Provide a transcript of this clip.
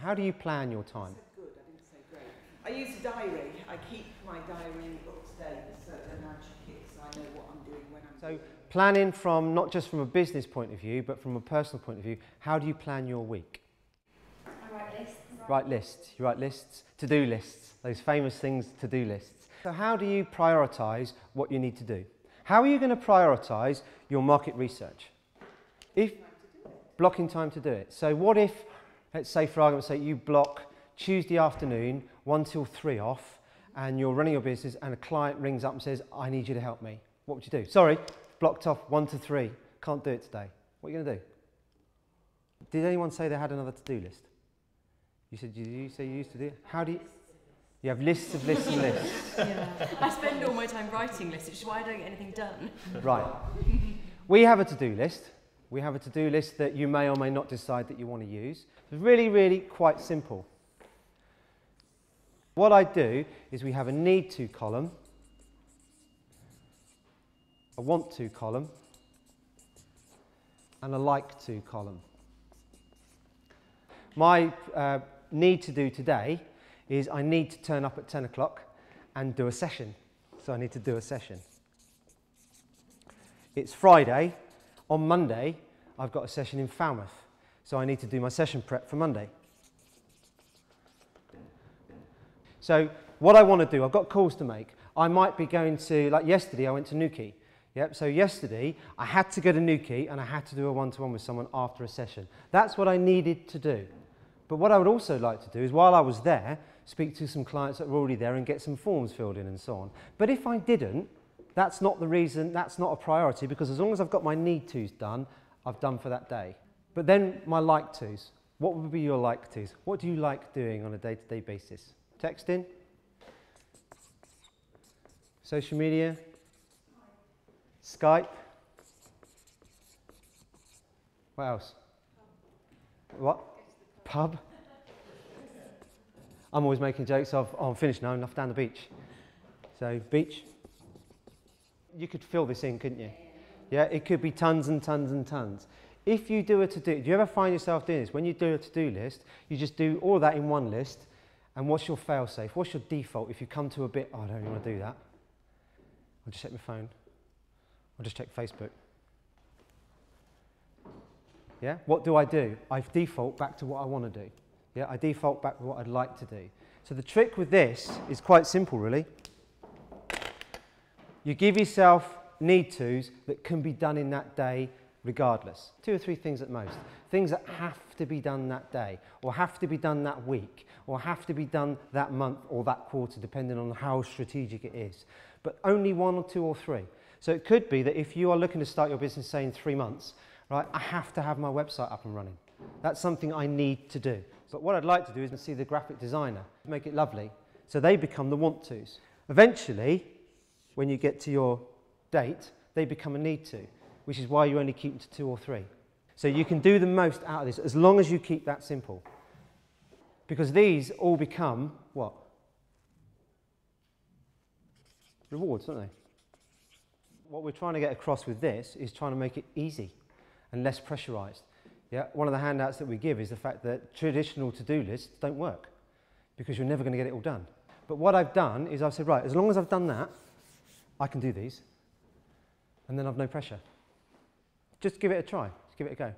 How do you plan your time? I said good, I didn't say great. I use a diary. I keep my diary up to date so then I check it so I know what I'm doing when I'm doing it. Planning from, not just from a business point of view, but from a personal point of view, how do you plan your week? I write lists. Write lists. You write lists, to-do lists, those famous things, to-do lists. So how do you prioritise what you need to do? How are you going to prioritise your market research? If blocking time to do it. So what if, let's say for argument's sake, you block Tuesday afternoon 1 till 3 off and you're running your business and a client rings up and says, I need you to help me. What would you do? Sorry, blocked off 1 to 3, can't do it today. What are you going to do? Did anyone say they had another to-do list? You said you say you used to do it? How do you? You have lists of lists and lists. Yeah. I spend all my time writing lists, which is why I don't get anything done. Right. We have a to-do list. We have a to-do list that you may or may not decide that you want to use. It's really, really quite simple. What I do is we have a need to column, a want to column, and a like to column. My need to do today is I need to turn up at 10 o'clock and do a session. So I need to do a session. It's Friday. On Monday, I've got a session in Falmouth. So I need to do my session prep for Monday. So what I want to do, I've got calls to make. I might be going to, like yesterday, I went to Newquay. Yep, so yesterday, I had to go to Newquay and I had to do a one-to-one with someone after a session. That's what I needed to do. But what I would also like to do is, while I was there, speak to some clients that were already there and get some forms filled in and so on. But if I didn't, that's not the reason, that's not a priority, because as long as I've got my need tos done, I've done for that day. But then my like tos. What would be your like tos? What do you like doing on a day-to-day basis? Texting? Social media? Skype? What else? What? Pub? I'm always making jokes of, oh, I'm finished now, I'm off down the beach. So, beach. You could fill this in, couldn't you? Yeah, it could be tons and tons and tons. If you do a to-do, do you ever find yourself doing this? When you do a to-do list, you just do all of that in one list, and what's your fail-safe? What's your default if you come to a bit, oh, I don't really want to do that. I'll just check my phone. I'll just check Facebook. Yeah, what do? I default back to what I want to do. Yeah, I default back to what I'd like to do. So the trick with this is quite simple, really. You give yourself need tos that can be done in that day regardless. 2 or 3 things at most. Things that have to be done that day, or have to be done that week, or have to be done that month or that quarter, depending on how strategic it is. But only 1 or 2 or 3. So it could be that if you are looking to start your business, say in 3 months, right, I have to have my website up and running. That's something I need to do. But what I'd like to do is see the graphic designer, make it lovely, so they become the want tos. Eventually, when you get to your date, they become a need to, which is why you only keep them to 2 or 3. So you can do the most out of this as long as you keep that simple. Because these all become what? Rewards, don't they? What we're trying to get across with this is trying to make it easy and less pressurized. Yeah? One of the handouts that we give is the fact that traditional to-do lists don't work because you're never going to get it all done. But what I've done is I've said, right, as long as I've done that, I can do these, and then I've no pressure. Just give it a try. Just give it a go.